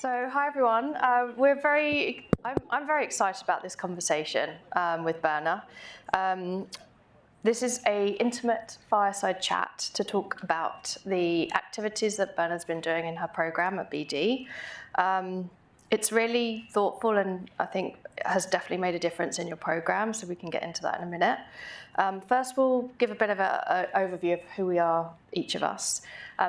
So, hi everyone. I'm very excited about this conversation with Berna. This is an intimate fireside chat to talk about the activities that Berna's been doing in her program at BD. It's really thoughtful and I think has definitely made a difference in your program, so we can get into that in a minute. First, we'll give a bit of an overview of who we are, each of us.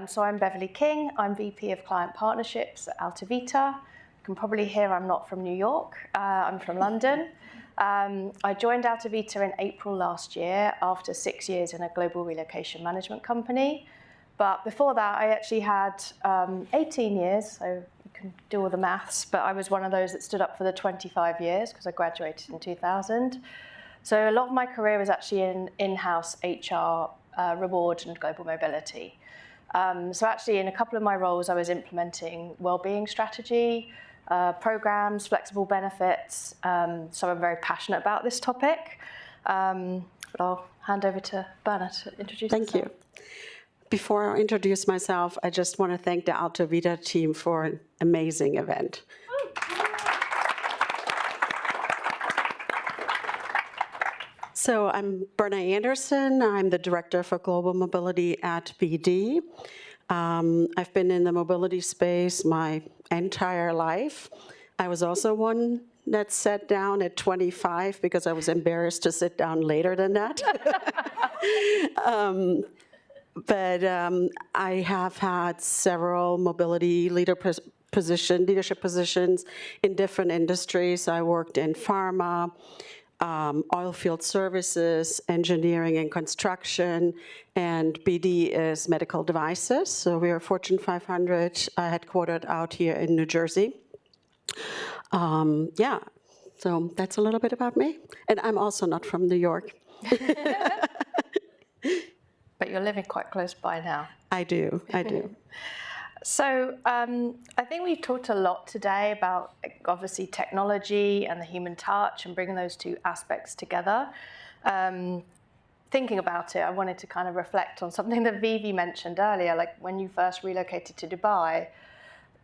So I'm Beverly King. I'm VP of Client Partnerships at AltoVita. You can probably hear I'm not from New York. I'm from London. I joined AltoVita in April last year after 6 years in a global relocation management company. But before that, I actually had 18 years, so you can do all the maths, but I was one of those that stood up for the 25 years because I graduated in 2000. So a lot of my career was actually in in-house HR, reward and global mobility. So actually in a couple of my roles, I was implementing wellbeing strategy, programs, flexible benefits. So I'm very passionate about this topic. But I'll hand over to Berna to introduce herself. Thank you. Before I introduce myself, I just want to thank the AltoVita team for an amazing event. So I'm Berna Anderson. I'm the Director for Global Mobility at BD. I've been in the mobility space my entire life. I was also one that sat down at 25 because I was embarrassed to sit down later than that. But I have had several mobility leadership positions in different industries. I worked in pharma, oil field services, engineering and construction, and BD is medical devices. So we are Fortune 500 headquartered out here in New Jersey. Yeah, so that's a little bit about me. And I'm also not from New York. But you're living quite close by now. I do. So I think we've talked a lot today about obviously technology and the human touch and bringing those two aspects together. Thinking about it, I wanted to kind of reflect on something that Vivi mentioned earlier, like when you first relocated to Dubai,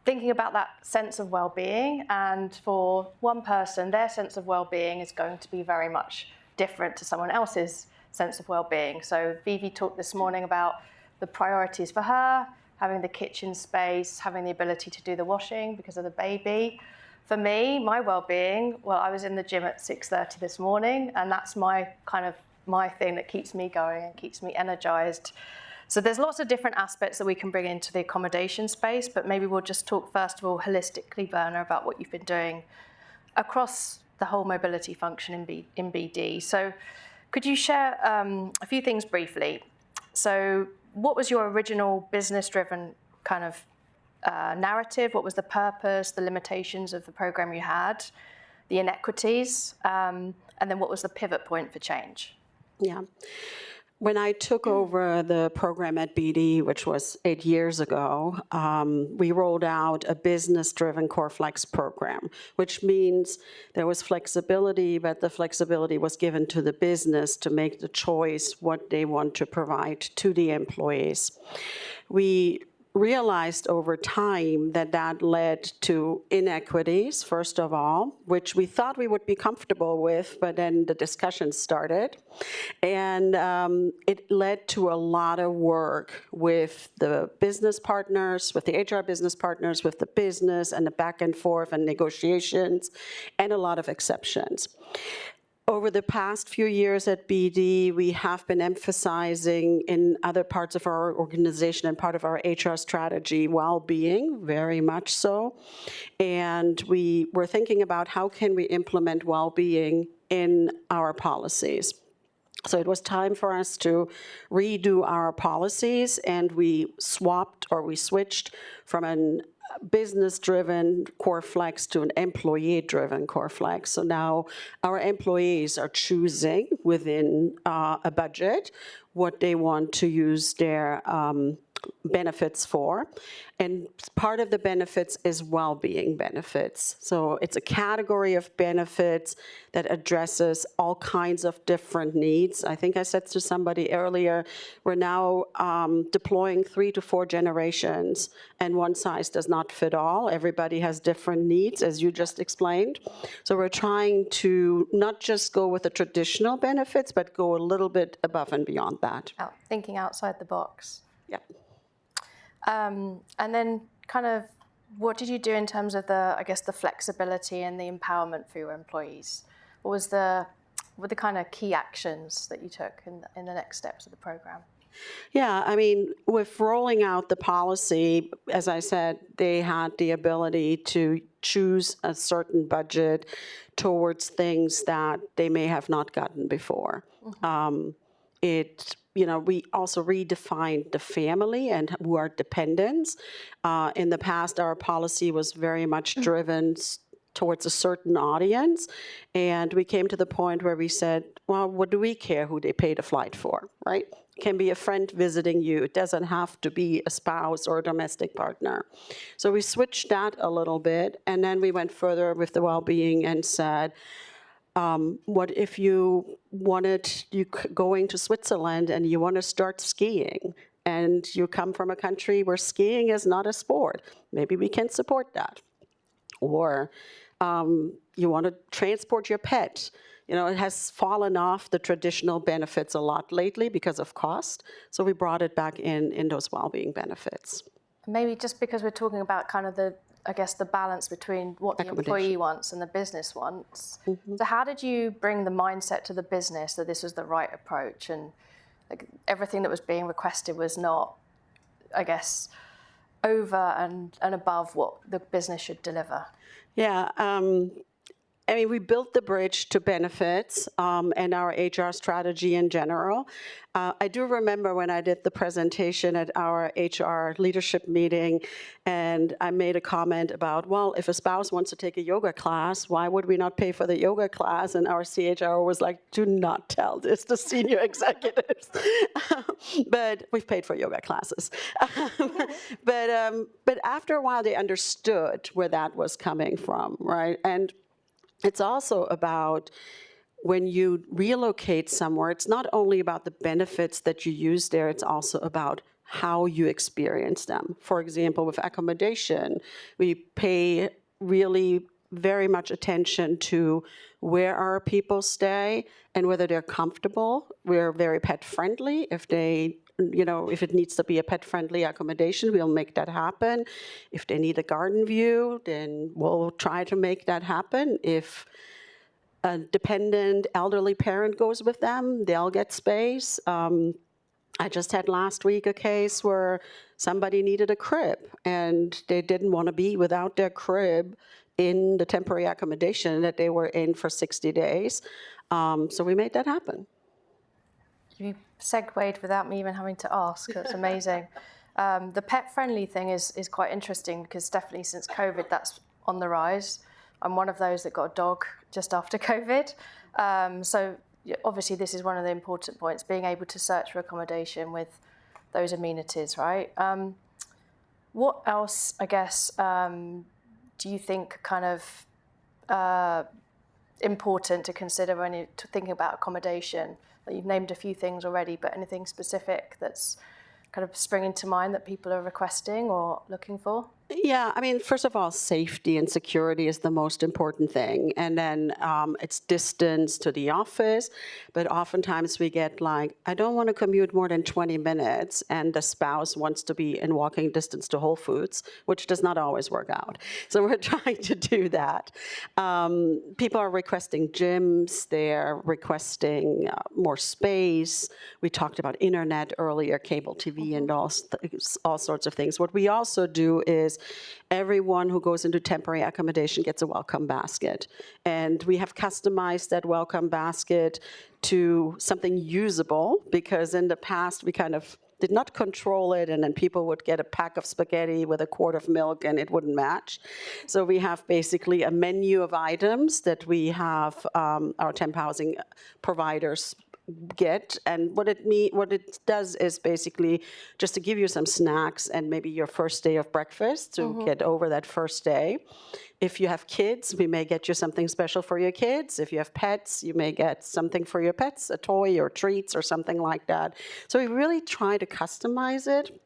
thinking about that sense of well-being. And for one person, their sense of well-being is going to be very much different to someone else's sense of well-being. So Vivi talked this morning about the priorities for her, having the kitchen space, having the ability to do the washing because of the baby. For me, my well-being, well, I was in the gym at 6:30 this morning, and that's my thing that keeps me going and keeps me energized. So there's lots of different aspects that we can bring into the accommodation space, but maybe we'll just talk first of all holistically, Berna, about what you've been doing across the whole mobility function in BD. So could you share a few things briefly? So what was your original business-driven kind of narrative? What was the purpose, the limitations of the program you had, the inequities, and then what was the pivot point for change? Yeah. When I took over the program at BD, which was 8 years ago, we rolled out a business-driven Core Flex program, which means there was flexibility, but the flexibility was given to the business to make the choice what they want to provide to the employees. We realized over time that led to inequities, first of all, which we thought we would be comfortable with, but then the discussion started. And it led to a lot of work with the business partners, with the HR business partners, with the business, and the back and forth and negotiations, and a lot of exceptions. Over the past few years at BD, we have been emphasizing in other parts of our organization and part of our HR strategy, well-being, very much so. And we were thinking about how can we implement well-being in our policies. So it was time for us to redo our policies, and we switched from a business-driven Core Flex to an employee-driven Core Flex. So now our employees are choosing within a budget what they want to use their benefits for. And part of the benefits is well-being benefits. So it's a category of benefits that addresses all kinds of different needs. I think I said to somebody earlier, we're now deploying 3 to 4 generations, and one size does not fit all. Everybody has different needs, as you just explained. So we're trying to not just go with the traditional benefits, but go a little bit above and beyond that. Thinking outside the box. Yeah. And then kind of what did you do in terms of the, I guess, the flexibility and the empowerment for your employees? What were the kind of key actions that you took in the next steps of the program? Yeah, I mean, with rolling out the policy, as I said, they had the ability to choose a certain budget towards things that they may have not gotten before. Mm-hmm. We also redefined the family and who are dependents. In the past, our policy was very much driven towards a certain audience, and we came to the point where we said, well, what do we care who they paid a flight for, right? It can be a friend visiting you. It doesn't have to be a spouse or a domestic partner. So we switched that a little bit, and then we went further with the well-being and said, what if you going to Switzerland and you want to start skiing, and you come from a country where skiing is not a sport? Maybe we can support that. Or you want to transport your pet. It has fallen off the traditional benefits a lot lately because of cost. So we brought it back in those well-being benefits. Maybe just because we're talking about kind of the balance between what the employee wants and the business wants. Mm-hmm. So how did you bring the mindset to the business that this was the right approach, and everything that was being requested was not, I guess, over and above what the business should deliver? Yeah, we built the bridge to benefits and our HR strategy in general. I do remember when I did the presentation at our HR leadership meeting, and I made a comment about, well, if a spouse wants to take a yoga class, why would we not pay for the yoga class? And our CHRO was like, do not tell this to senior executives. But we've paid for yoga classes. But after a while, they understood where that was coming from, right? And it's also about when you relocate somewhere, it's not only about the benefits that you use there, it's also about how you experience them. For example, with accommodation, we pay really very much attention to where our people stay and whether they're comfortable. We're very pet friendly. If it needs to be a pet-friendly accommodation, we'll make that happen. If they need a garden view, then we'll try to make that happen. If a dependent elderly parent goes with them, they'll get space. I just had last week a case where somebody needed a crib, and they didn't want to be without their crib in the temporary accommodation that they were in for 60 days. So we made that happen. You segued without me even having to ask. That's amazing. The pet-friendly thing is quite interesting because definitely since COVID, that's on the rise. I'm one of those that got a dog just after COVID. So obviously this is one of the important points, being able to search for accommodation with those amenities, right? What else, I guess, do you think kind of important to consider when you're thinking about accommodation? You've named a few things already, but anything specific that's kind of springing to mind that people are requesting or looking for? Yeah, first of all, safety and security is the most important thing. And then it's distance to the office. But oftentimes we get like, I don't want to commute more than 20 minutes, and the spouse wants to be in walking distance to Whole Foods, which does not always work out. So we're trying to do that. People are requesting gyms. They're requesting more space. We talked about internet earlier, cable TV, and all sorts of things. What we also do is everyone who goes into temporary accommodation gets a welcome basket. And we have customized that welcome basket to something usable, because in the past we kind of did not control it, and then people would get a pack of spaghetti with a quart of milk and it wouldn't match. So we have basically a menu of items that we have our temp housing providers get. And what it does is basically just to give you some snacks and maybe your first day of breakfast to get over that first day. If you have kids, we may get you something special for your kids. If you have pets, you may get something for your pets, a toy or treats or something like that. So we really try to customize it,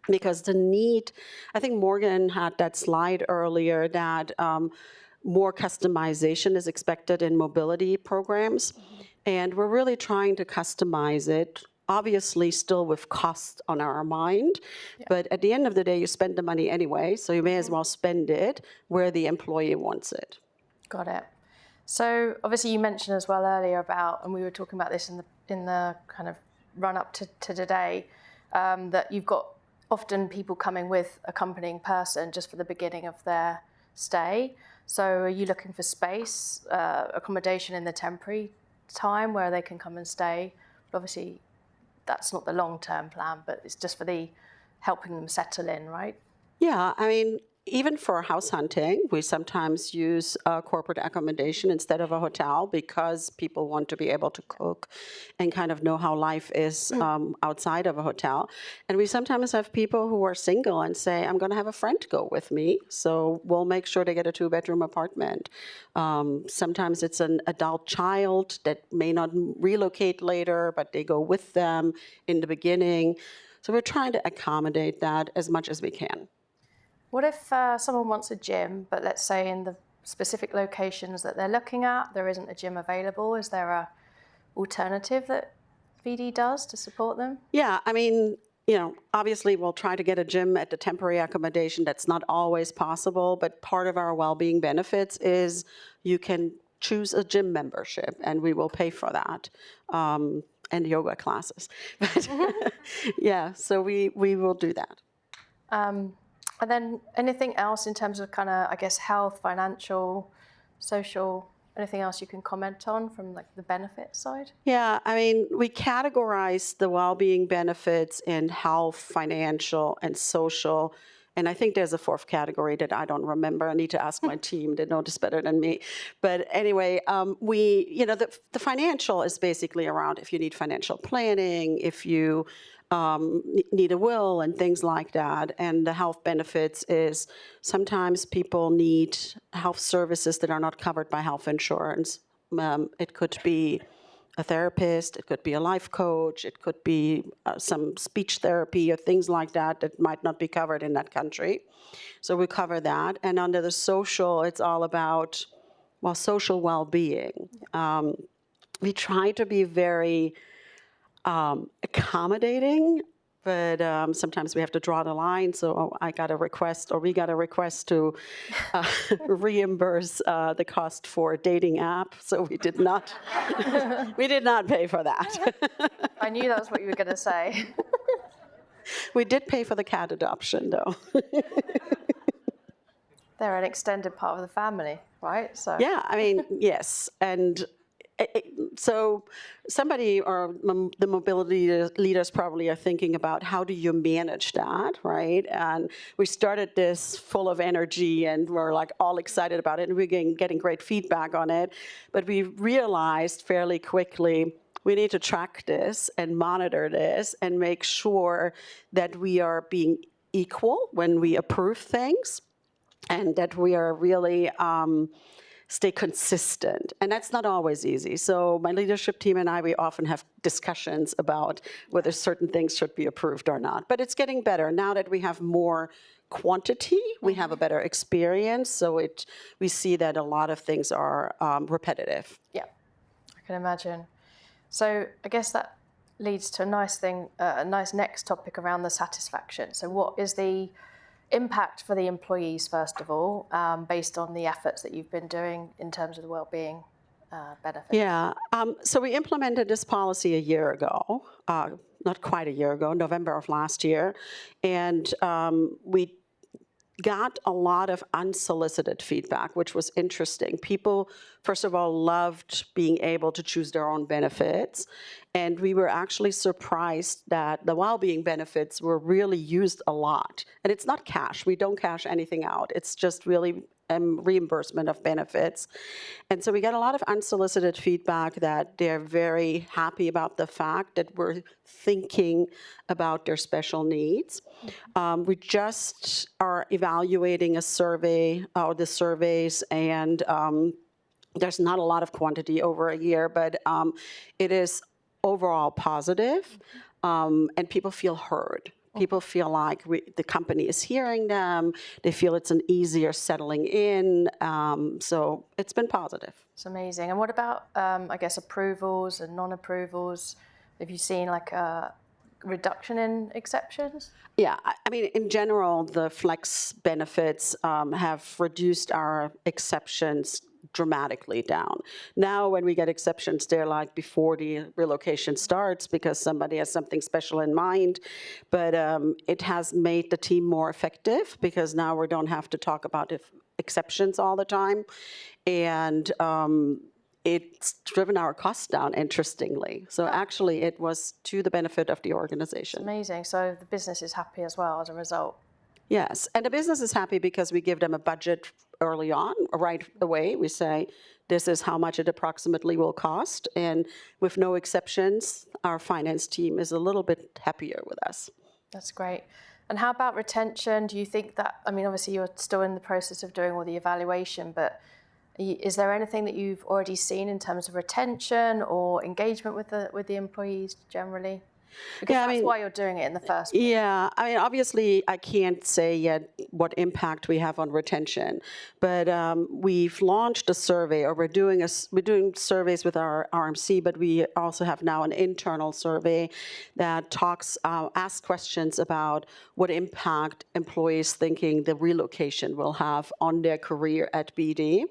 because the need, I think Morgan had that slide earlier that more customization is expected in mobility programs. And we're really trying to customize it, obviously still with cost on our mind. But at the end of the day, you spend the money anyway, so you may as well spend it where the employee wants it. Got it. So obviously you mentioned as well earlier about, and we were talking about this in the kind of run up to today, that you've got often people coming with accompanying person just for the beginning of their stay. So are you looking for space, accommodation in the temporary time where they can come and stay? But obviously that's not the long-term plan, but it's just for the helping them settle in, right? Yeah, I mean, even for house hunting, we sometimes use corporate accommodation instead of a hotel, because people want to be able to cook and kind of know how life is outside of a hotel. And we sometimes have people who are single and say, I'm going to have a friend go with me, so we'll make sure they get a 2-bedroom apartment. Sometimes it's an adult child that may not relocate later, but they go with them in the beginning. So we're trying to accommodate that as much as we can. What if someone wants a gym, but let's say in the specific locations that they're looking at, there isn't a gym available? Is there a alternative that VD does to support them? Yeah, I mean, obviously we'll try to get a gym at the temporary accommodation. That's not always possible, but part of our well-being benefits is you can choose a gym membership, and we will pay for that, and yoga classes. But yeah, so we will do that. And then anything else in terms of kind of, I guess, health, financial, social, anything else you can comment on from like the benefit side? Yeah, I mean, we categorize the well-being benefits in health, financial, and social. And I think there's a 4th category that I don't remember. I need to ask my team. They know this better than me. But anyway, the financial is basically around if you need financial planning, if you need a will and things like that. And the health benefits is sometimes people need health services that are not covered by health insurance. It could be a therapist, it could be a life coach, it could be some speech therapy or things like that that might not be covered in that country. So we cover that. And under the social, it's all about, social well-being. We try to be very accommodating, but sometimes we have to draw the line. So we got a request to reimburse the cost for a dating app. So we did not pay for that. I knew that was what you were going to say. We did pay for the cat adoption, though. They're an extended part of the family, right? So yeah, I mean, yes, and. So somebody or the mobility leaders probably are thinking about how do you manage that, right? And we started this full of energy and we're like all excited about it and we're getting great feedback on it. But we realized fairly quickly we need to track this and monitor this and make sure that we are being equal when we approve things and that we are really stay consistent. And that's not always easy. So my leadership team and I, we often have discussions about whether certain things should be approved or not. But it's getting better. Now that we have more quantity, we have a better experience. So we see that a lot of things are repetitive. Yeah, I can imagine. So I guess that leads to a nice next topic around the satisfaction. So what is the impact for the employees, first of all, based on the efforts that you've been doing in terms of the well-being benefits? Yeah, so we implemented this policy a year ago, not quite a year ago, November of last year, and we got a lot of unsolicited feedback, which was interesting. People, first of all, loved being able to choose their own benefits. And we were actually surprised that the well-being benefits were really used a lot. And it's not cash. We don't cash anything out. It's just really reimbursement of benefits. And so we get a lot of unsolicited feedback that they're very happy about the fact that we're thinking about their special needs. We just are evaluating a survey, or the surveys, and there's not a lot of quantity over a year, but it is overall positive, and people feel heard. People feel like the company is hearing them. They feel it's an easier settling in. So it's been positive. It's amazing. And what about, I guess, approvals and non-approvals? Have you seen like a reduction in exceptions? Yeah, I mean, in general, the flex benefits have reduced our exceptions dramatically down. Now, when we get exceptions, they're like before the relocation starts because somebody has something special in mind. But it has made the team more effective because now we don't have to talk about exceptions all the time. And it's driven our costs down, interestingly. So actually, it was to the benefit of the organization. It's amazing. So the business is happy as well as a result. Yes, and the business is happy because we give them a budget early on, right away. We say, this is how much it approximately will cost. And with no exceptions, our finance team is a little bit happier with us. That's great. And how about retention? Do you think that, I mean, obviously you're still in the process of doing all the evaluation, but is there anything that you've already seen in terms of retention or engagement with the employees generally? Because that's why you're doing it in the first place. Yeah, I mean, obviously, I can't say yet what impact we have on retention, but we've launched a survey, or we're doing surveys with our RMC, but we also have now an internal survey that asks questions about what impact employees thinking the relocation will have on their career at BD.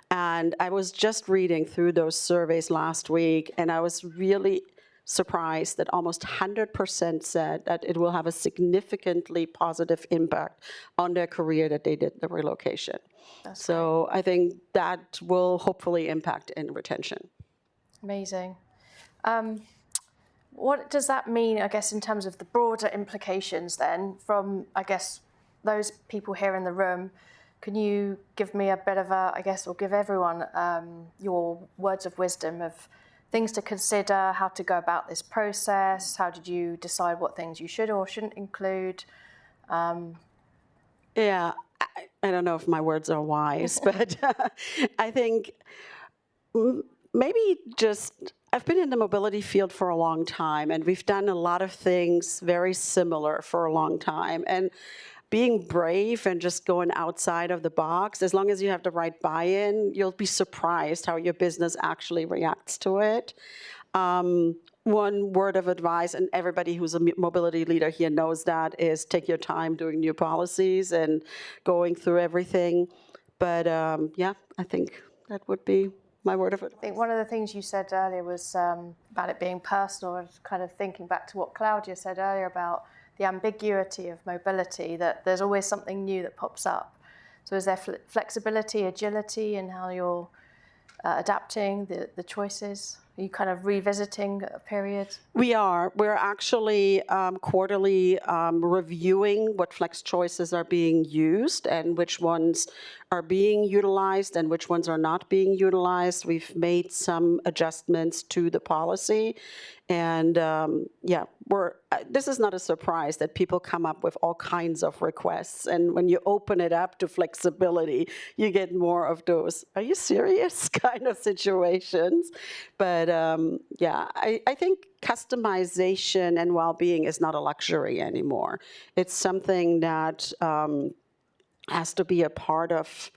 And I was just reading through those surveys last week, and I was really surprised that almost 100% said that it will have a significantly positive impact on their career that they did the relocation. So I think that will hopefully impact in retention. Amazing. What does that mean, I guess, in terms of the broader implications then from, I guess, those people here in the room? Can you give me a bit of a, I guess, or give everyone your words of wisdom of things to consider, how to go about this process? How did you decide what things you should or shouldn't include? Yeah, I don't know if my words are wise, but I think maybe just, I've been in the mobility field for a long time, and we've done a lot of things very similar for a long time. And being brave and just going outside of the box, as long as you have the right buy-in, you'll be surprised how your business actually reacts to it. One word of advice, and everybody who's a mobility leader here knows that, is take your time doing new policies and going through everything. But yeah, I think that would be my word of advice. I think one of the things you said earlier was about it being personal, and kind of thinking back to what Claudia said earlier about the ambiguity of mobility, that there's always something new that pops up. So is there flexibility, agility in how you're adapting the choices? Are you kind of revisiting a period? We're actually quarterly reviewing what flex choices are being used and which ones are being utilized and which ones are not being utilized. We've made some adjustments to the policy. And yeah, this is not a surprise that people come up with all kinds of requests. And when you open it up to flexibility, you get more of those, are you serious kind of situations. But yeah, I think customization and well-being is not a luxury anymore. It's something that has to be a part of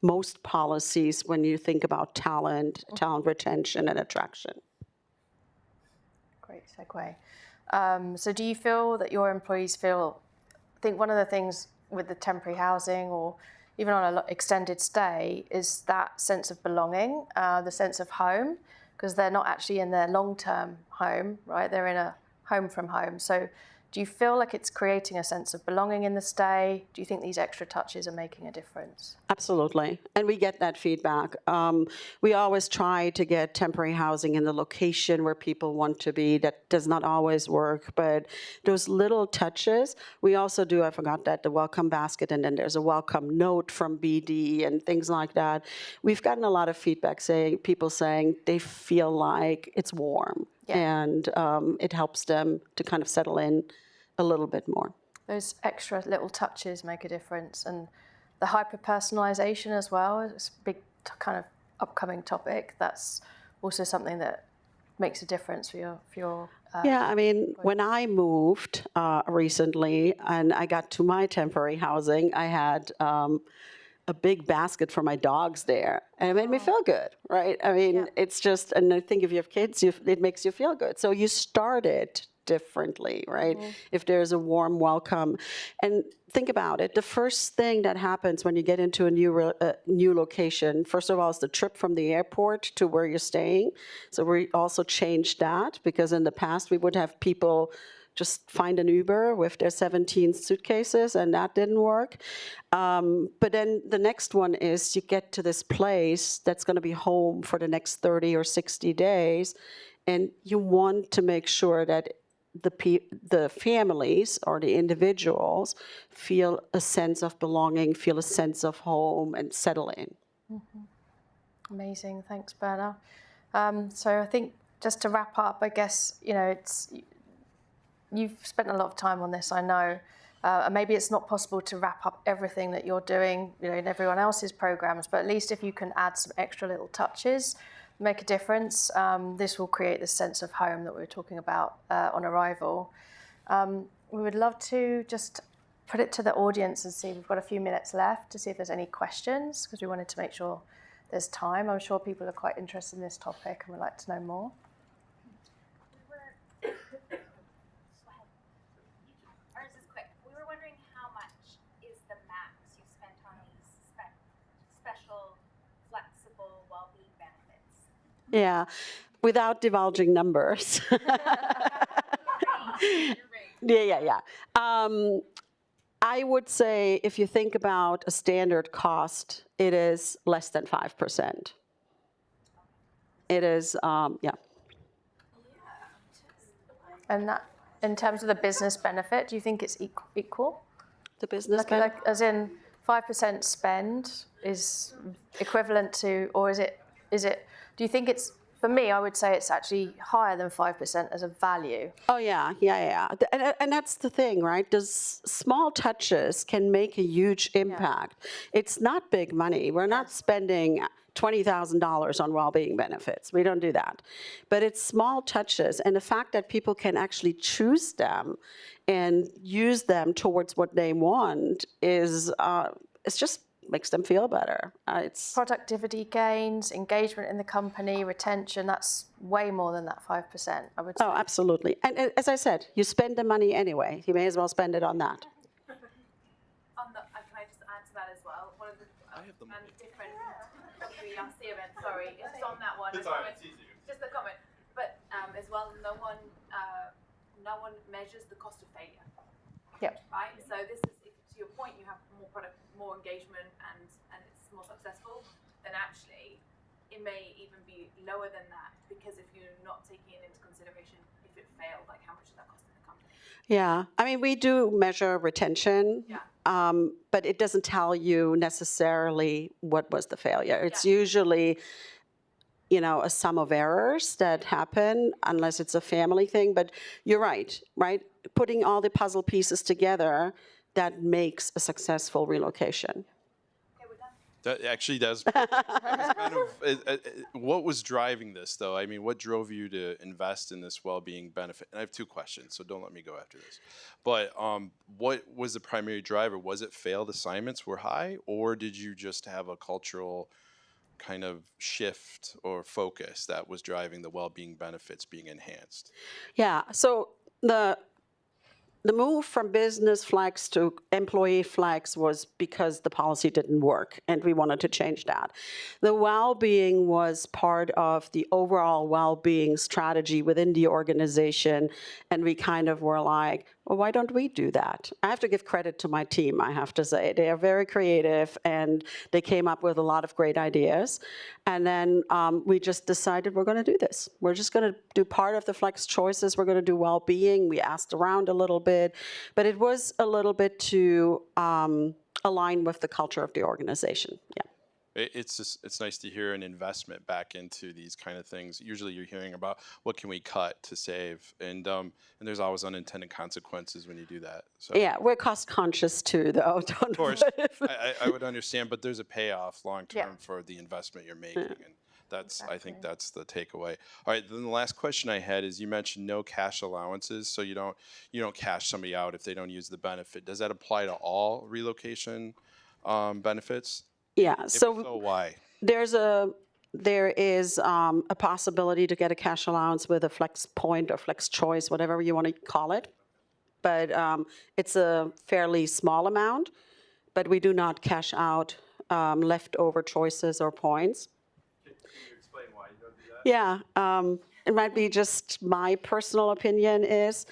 most policies when you think about talent retention, and attraction. Great segue. So do you feel that your employees I think one of the things with the temporary housing or even on an extended stay is that sense of belonging, the sense of home, because they're not actually in their long-term home, right? They're in a home from home. So Do you feel like it's creating a sense of belonging in the stay? Do you think these extra touches are making a difference? Absolutely. And we get that feedback. We always try to get temporary housing in the location where people want to be. That does not always work, but those little touches. We also do, I forgot that, the welcome basket, and then there's a welcome note from BD and things like that. We've gotten a lot of feedback people saying they feel like it's warm. Yeah. And it helps them to kind of settle in a little bit more. Those extra little touches make a difference, and the hyper-personalization as well is a big kind of upcoming topic. That's also something that makes a difference for your yeah, I mean, when I moved recently and I got to my temporary housing, I had a big basket for my dogs there, and it made me feel good, right? I mean, it's just, and I think if you have kids, it makes you feel good. So you start it differently, right? If there's a warm welcome. And think about it, the first thing that happens when you get into a new location, first of all, is the trip from the airport to where you're staying. So we also changed that, because in the past we would have people just find an Uber with their 17 suitcases, and that didn't work. But then the next one is you get to this place that's going to be home for the next 30 or 60 days, and you want to make sure that the families or the individuals feel a sense of belonging, feel a sense of home, and settle in. Amazing, thanks, Berna. So I think just to wrap up, I guess you've spent a lot of time on this, I know, and maybe it's not possible to wrap up everything that you're doing, in everyone else's programs, but at least if you can add some extra little touches, make a difference, this will create this sense of home that we were talking about on arrival. We would love to just put it to the audience and see, we've got a few minutes left to see if there's any questions, because we wanted to make sure there's time. I'm sure people are quite interested in this topic and would like to know more. Yeah, without divulging numbers. Yeah. I would say if you think about a standard cost, it is less than 5%. It is, yeah. And that, in terms of the business benefit, do you think it's equal? The business benefit? Like, as in 5% spend is equivalent to, or is it, do you think it's, for me, I would say it's actually higher than 5% as a value. Oh, yeah. And that's the thing, right? Those small touches can make a huge impact. Yeah. It's not big money. We're not spending $20,000 on well-being benefits. We don't do that. But it's small touches, and the fact that people can actually choose them and use them towards what they want is, it's just makes them feel better. It's productivity gains, engagement in the company, retention, that's way more than that 5%, I would say. Oh, absolutely. And as I said, you spend the money anyway. You may as well spend it on that. Can I just add to that as well? One of the different WERC events, sorry, it's just on that one. It's just a comment. But as well, no one measures the cost of failure. Yep. Right? So this is, to your point, you have more product, more engagement, and it's more successful, then actually it may even be lower than that, because if you're not taking it into consideration, if it failed, like how much is that costing the company? Yeah, I mean, we do measure retention, but it doesn't tell you necessarily what was the failure. It's usually, a sum of errors that happen, unless it's a family thing. But you're right? Putting all the puzzle pieces together, that makes a successful relocation. Okay, we're done. That actually does. Kind of, what was driving this, though? I mean, what drove you to invest in this well-being benefit? And I have two questions, so don't let me go after this. But what was the primary driver? Was it failed assignments were high, or did you just have a cultural kind of shift or focus that was driving the well-being benefits being enhanced? Yeah, so the move from business flex to employee flex was because the policy didn't work, and we wanted to change that. The well-being was part of the overall well-being strategy within the organization, and we kind of were like, well, why don't we do that? I have to give credit to my team, I have to say. They are very creative, and they came up with a lot of great ideas. And then we just decided we're going to do this. We're just going to do part of the flex choices. We're going to do well-being. We asked around a little bit, but it was a little bit to align with the culture of the organization. Yeah. It's nice to hear an investment back into these kind of things. Usually you're hearing about what can we cut to save, and there's always unintended consequences when you do that. So Yeah, we're cost conscious too, though. of course, I would understand, but there's a payoff long term for the investment you're making, and that's I think that's the takeaway. All right, then the last question I had is you mentioned no cash allowances, so you don't cash somebody out if they don't use the benefit. Does that apply to all relocation benefits? Yeah, If so so, why? there is a possibility to get a cash allowance with a flex point or flex choice, whatever you want to call it. But it's a fairly small amount, but we do not cash out leftover choices or points. Can you explain why you don't do that? Yeah, it might be just my personal opinion is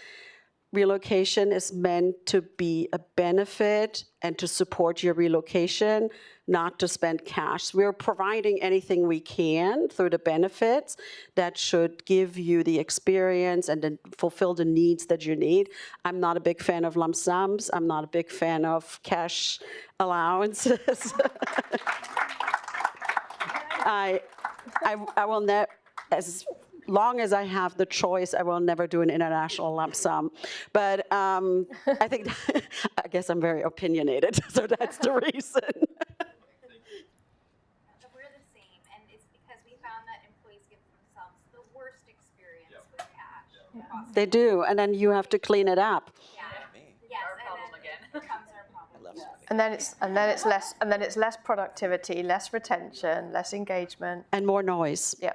relocation is meant to be a benefit and to support your relocation, not to spend cash. We're providing anything we can through the benefits that should give you the experience and then fulfill the needs that you need. I'm not a big fan of lump sums. I'm not a big fan of cash allowances. I will never, as long as I have the choice, I will never do an international lump sum. But I think, I guess I'm very opinionated, so that's the reason. We're the same, and it's because we found that employees give themselves the worst experience with cash. They do, and then you have to clean it up. Yeah. Yes, and then it becomes our problem. And then it's less productivity, less retention, less engagement. And more noise. Yeah.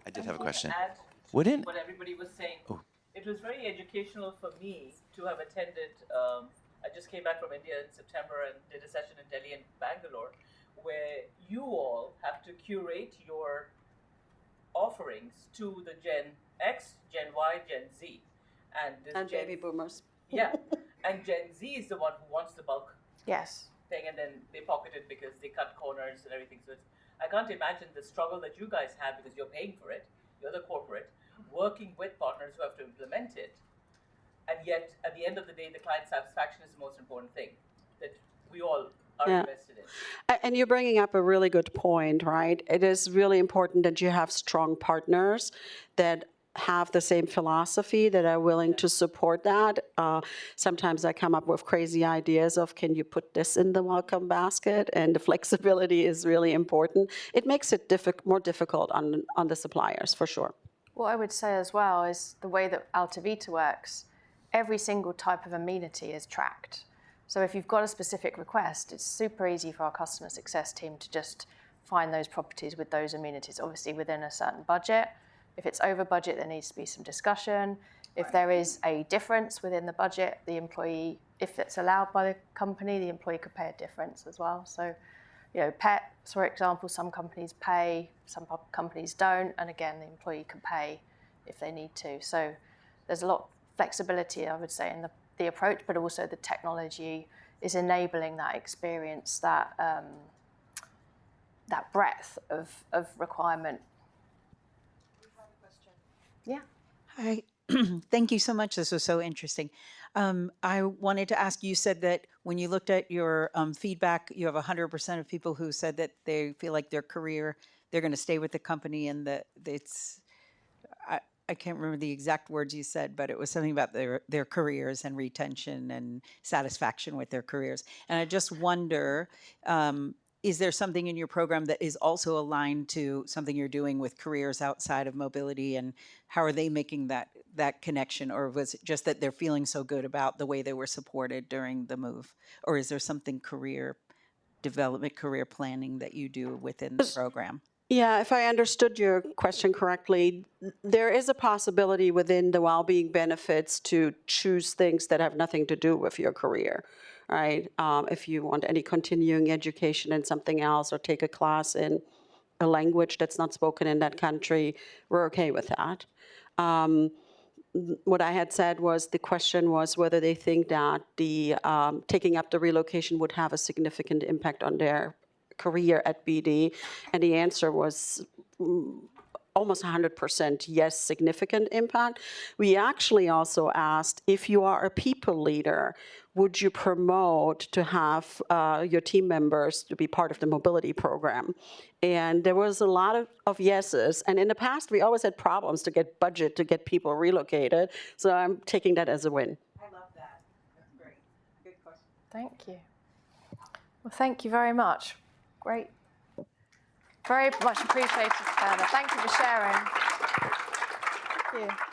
I did have a question. Add Wouldn't what everybody was saying. Oh. It was very educational for me to have attended. I just came back from India in September and did a session in Delhi and Bangalore, where you all have to curate your offerings to the Gen X, Gen Y, Gen Z, and this And Gen, baby boomers. yeah, and Gen Z is the one who wants the bulk Yes. thing, and then they pocket it because they cut corners and everything. So it's, I can't imagine the struggle that you guys have because you're paying for it, you're the corporate, working with partners who have to implement it, and yet at the end of the day, the client satisfaction is the most important thing that we all are invested in. And you're bringing up a really good point, right? It is really important that you have strong partners that have the same philosophy, that are willing to support that. Sometimes I come up with crazy ideas of, can you put this in the welcome basket? And the flexibility is really important. It makes it more difficult on the suppliers, for sure. What I would say as well is the way that AltoVita works, every single type of amenity is tracked. So if you've got a specific request, it's super easy for our customer success team to just find those properties with those amenities, obviously within a certain budget. If it's over budget, there needs to be some discussion. If there is a difference within the budget, the employee, if it's allowed by the company, the employee could pay a difference as well. So, pets, for example, some companies pay, some companies don't, and again, the employee can pay if they need to. So there's a lot of flexibility, I would say, in the approach, but also the technology is enabling that experience, that breadth of requirement. Yeah. Hi. Thank you so much. This was so interesting. I wanted to ask, you said that when you looked at your feedback, you have 100% of people who said that they feel like their career, they're going to stay with the company, and that it's, I can't remember the exact words you said, but it was something about their careers and retention and satisfaction with their careers. And I just wonder, is there something in your program that is also aligned to something you're doing with careers outside of mobility, and how are they making that connection? Or was it just that they're feeling so good about the way they were supported during the move? Or is there something career development, career planning that you do within the program? Yeah, if I understood your question correctly, there is a possibility within the well-being benefits to choose things that have nothing to do with your career, right? If you want any continuing education in something else, or take a class in a language that's not spoken in that country, we're okay with that. What I had said was the question was whether they think that the taking up the relocation would have a significant impact on their career at BD, and the answer was almost 100% yes, significant impact. We actually also asked, if you are a people leader, would you promote to have your team members to be part of the mobility program? And there was a lot of yeses. And in the past, we always had problems to get budget to get people relocated. So I'm taking that as a win. I love that. That's great. Good question. Thank you. Well, thank you very much. Great. Very much appreciated, Berna. Thank you for sharing. Thank you.